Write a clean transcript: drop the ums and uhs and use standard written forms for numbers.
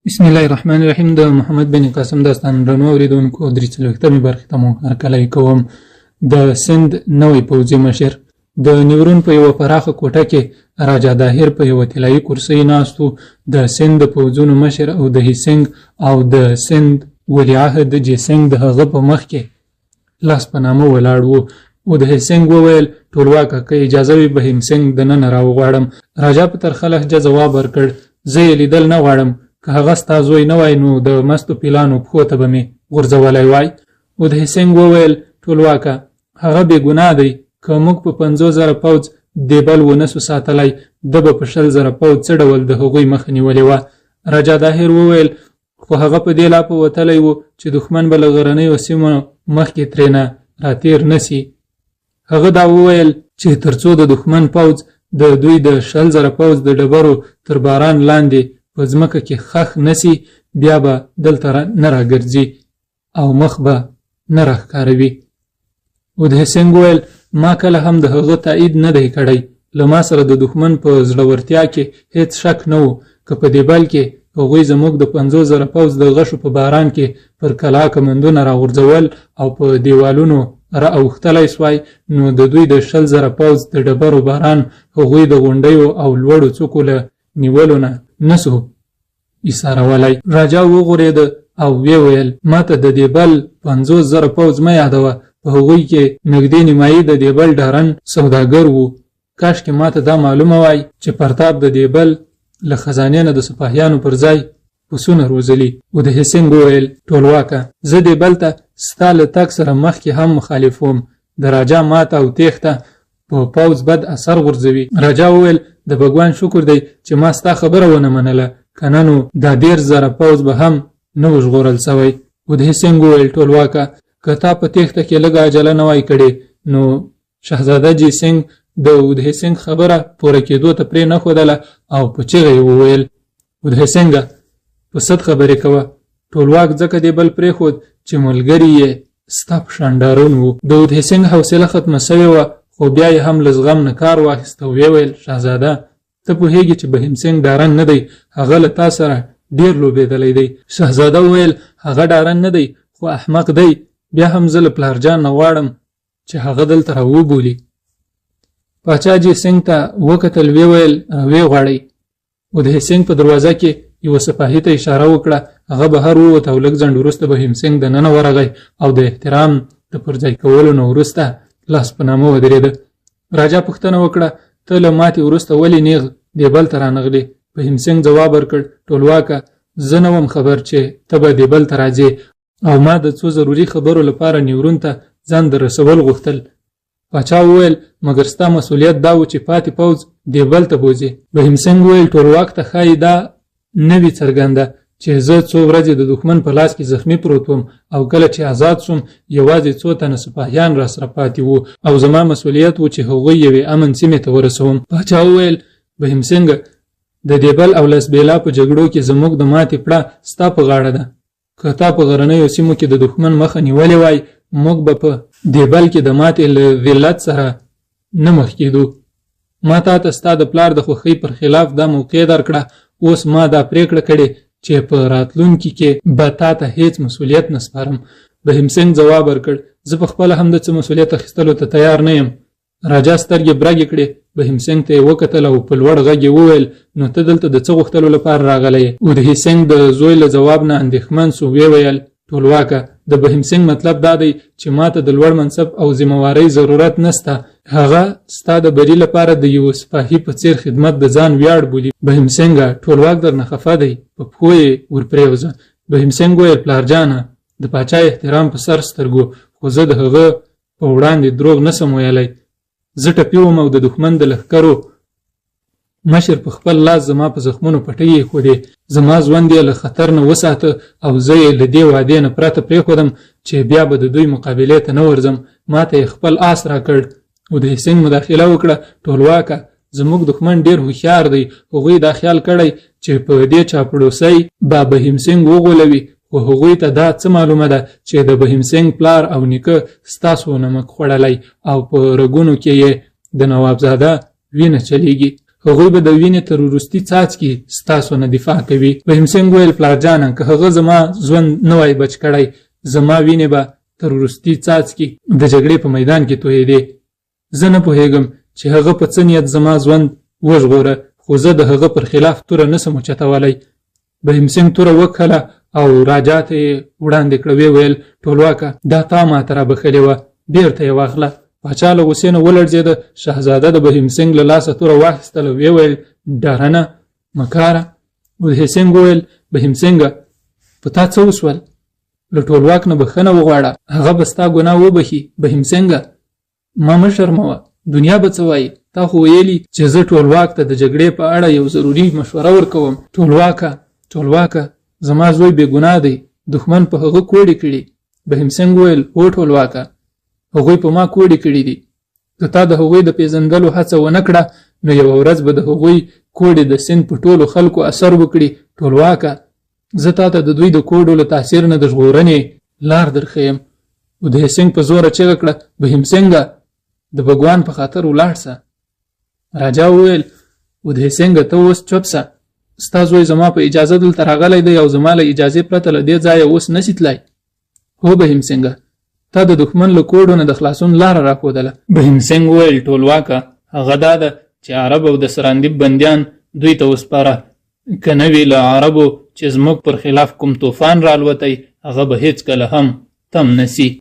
بسم الله الرحمن الرحیم. د محمد بن قاسم داستان رڼو اوریدونکو درې څلوېښتمې برخې ته مو هرکلی کوم. د سند نوی پوځي مشر د نیورون په یوه پراخه کوټه کې راجا داهر په یوه طلایي کرسۍ ناست و. د سند د پوځونو مشر او د هیسنګ او د سند ولیعهد جیسنګ د هغه په مخ کې لاس په نامه ولاړ و. او د هیسنګ وویل ټولواکه که اجازه وي به هیسنګ دننه راوغواړم. راجا په ترخه لهجه ځواب ورکړ زه یې لیدل نه غواړم. که هغه ستا زوی نه وای نو د مستو پیلانو پښو ته به مې غورځولی وای. او د هیسنګ وویل ټولواکه هغه بې ګناه دی. که موږ په 50,000 پوځ دیبل ونه سو ساتلی ده به په 100,000 پوځ څه ډول د هغوی مخه نیولې وه. راجا داهر وویل خو هغه په دې لاپه وتلی و چې دښمن به له غرنیو سیمو مخکې ترېنه راتېر نه سي. هغه دا وویل چې تر څو د دښمن پوځ د دوی د 100,000 پوځ د ډبرو تر باران لاندې په ځمکه کې خښ نسی بیا به دلته نه راګرځي او مخ به نه راښکاروي. او د هیسنګ وویل ما کله هم د هغه تایید نه دی کړی. له ما سره د دښمن په زړورتیا کې هیڅ شک نه و. که په دې بل کې هغوی زموږ د 50,000 پوځ د غشو په باران کې پر کلا کمندونه راغورځول او په دیوالونو را اوښتلی سوای نو د دوی د 100,000 پوځ د ډبرو باران هغوی د غونډیو او لوړو څوکو له نیولو نه نسو ایسارولی. راجا وغورېده او ویې ویل ماته د دیبل 50,000 پوځ مه یادوه. په هغوی کې نږدې نیمایي د دیبل ډارن سوداګر وو. کاشکې ماته دا معلومه وای چې پرتاب د دیبل له خزانې نه د سپاهیانو پر ځای پسونه روزلي. او د هیسنګ وویل ټولواکه زه دیبل ته ستا له تګ سره مخکې هم مخالف وم. د راجا ماته او تېښته په پوځ بد اثر غورځوي. راجا وویل د بګوان شکر دی چې ما ستا خبره ونه منله کنه نو دا 10,000 پوځ به هم نه و ژغورل سوی. او د هیسنګ وویل ټولواکه که تا په تېښته کې لږه عجله نه وای کړې نو شهزاده جیسنګ د هیسنګ خبره پوره کېدو ته پرې نه ښودله او په چغه یې وویل د هیسنګه په صد خبرې کوه. ټولواک ځکه دې بل پرېښود چې ملګري یې ستا په شان ډارون وو. د هیسنګ حوصله ختمه سوې وه خو بیا یې هم له زغم نه کار واخیست او ویې ویل شهزاده ته پوهېږي چې بهیمسنګ ډارن نه دی. هغه له تا سره ډېر لوبېدلی دی. شهزاده وویل هغه ډارن نه دی خو احمق دی. بیا هم زه له پلارجان نه غواړم چې هغه دلته راوبولي. پاچا جیسنګ ته وکتل ویې ویل راویې غواړئ. او د هیسنګ په دروازه کې یوه سپاهي ته اشاره وکړه. هغه بهر ووت او لږ ځنډ وروسته بهیمسنګ دننه ورغی او د احترام د پرځای کولو نه وروسته لاس په نامه ودرېده. راجا پوښتنه وکړه ته له ماتې وروسته ولې نیغ دیبل ته رانغلې؟ بهیمسنګ ځواب ورکړ ټولواکه زه نه وم خبر چې ته به دیبل ته راځې او ما د څو ضروري خبرو لپاره نیورون ته ځان در رسول غوښتل. پاچا وویل مګر ستا مسؤلیت دا و چې پاتې پوځ دیبل ته بوځې. بهیمسنګ وویل ټولواک ته ښایي دا نه وي څرګنده چې زه څو ورځې د دښمن په لاس کې زخمی پروت وم او کله چې آزاد شوم یوازې څو تنه سپاهیان را سره پاتې وو او زما مسؤلیت و چې هغوی یوې امن سیمې ته ورسوم. پاچا وویل بهیمسنګ د دیبل او لسبیلا په جګړو کې زموږ د ماتې پړه ستا په غاړه ده. که تا په غرنیو سیمو کې د دښمن مخه نیولې وای موږ به په دیبل کې د ماتې له ذلت سره نه مخ کېدو. ما تا ته ستا د پلار د خوښۍ پر خلاف دا موقع درکړه. اوس ما دا پرېکړه کړې چې په راتلونکي کې به تا ته هیڅ مسؤلیت نه سپارم. بهیمسنګ ځواب ورکړ زه په خپله هم د څه مسؤلیت اخیستلو ته تیار نه یم. راجا سترګې برګې کړې. بهیمسنګ ته یې وکتل او په لوړ غږ یې وویل نو ته دلته د څه غوښتلو لپاره راغلی یې؟ او د هیسنګ د زوی له ځواب نه اندېښمن سو. ویې ویل ټولواکه د بهیمسنګ مطلب دا دی چې ماته د لوړ منصب او ذمهوارۍ ضرورت نسته. هغه ستا د بري لپاره د یو سپاهي په څیر خدمت د ځان ویاړ بولي. بهیمسنګه ټولواک درنه خفه دی. په پښو یې ورپرېوځه. بهیمسنګ ویل پلارجانه د پاچا احترام په سر سترګو خو زه د هغه په وړاندې دروغ نسم ویلی. زه ټپي وم او د دښمن د لښکرو مشر په خپل لاس زما په زخمونو پټۍ ایښودې. زما ژوند یې له خطر نه وساته او زه یې له دې وعدې نه پرته پرېښودم چې بیا به د دوی مقابلې ته نه ورځم. ما ته یې خپل آس راکړ. او د هیسنګ مداخله وکړه ټولواکه زموږ دښمن ډېر هوښیار دی. هغوی دا خیال کړی چې په دې چاپړوسۍ به بهیمسنګ وغولوي خو هغوی ته دا څه معلومه ده چې د بهیمسنګ پلار او نیکه ستاسو نمک خوړلی او په رګونو کې یې د نوابزاده وینه چلیږي. هغوی به د وینې تر وروستي څاڅکي ستاسو نه دفاع کوي. بهیم سنګ ویل پلارجانه که هغه زما ژوند نه وای بچ کړی زما وینې به تر وروستي څاڅکي د جګړې په میدان کې تویېدې. زه نه پوهېږم چې هغه په څه نیت زما ژوند وژغوره خو زه د هغه پر خلاف توره نسم اوچتولی. بهیم سنګ توره وکښله او راجا ته یې وړاندې کړه. ویې ویل ټولواکه دا تا ماته رابخلې وه بېرته یې واخله. پاچا له غوسې نه ولړزېده. شهزاده د بهیم سنګ له لاسه توره واخیستله. ویې ویل ډارنه مکاره. بهیم سنګ وویل بهیم سنګه په تا څه وشول؟ له ټولواک نه بخښنه وغواړه هغه به ستا ګناه وبخي. بهیم سنګه ما مه شرموه دنیا به څه وایي؟ تا خو ویلي چې زه ټولواک ته د جګړې په اړه یو ضروري مشوره ورکوم. ټولواکه زما زوی بې ګناه دی دښمن په هغه کوړې کړي. بهیم سنګ وویل هو ټولواکه هغوی په ما کوړې کړي دي. که تا د هغوی د پیژندلو هڅه ونه کړه نو یوه ورځ به د هغوی کوړې د سند په ټولو خلکو اثر وکړي. ټولواکه زه تا ته د دوی د کوډو له تاثیر نه د ژغورنې لار درښیم. اودای سنګ په زوره چیغه کړه بهیم سنګه د بګوان په خاطر ولاړ سه. راجا وویل اودای سنګه ته اوس چوپ سه. ستا زوی زما په اجازه دلته راغلی دی او زما له اجازې پرته له دې ځایه اوس نشي تللی. هو بهیم سنګه تا د دښمن له کوډو نه د خلاصون لاره راښودله. بهیم سنګ وویل ټولواکه هغه دا ده چې عرب او د سراندیب بندیان دوی ته وسپاره. که نه وي له عربو چې زموږ پر خلاف کوم طوفان رالوتی هغه به هیڅکله هم تم نسی.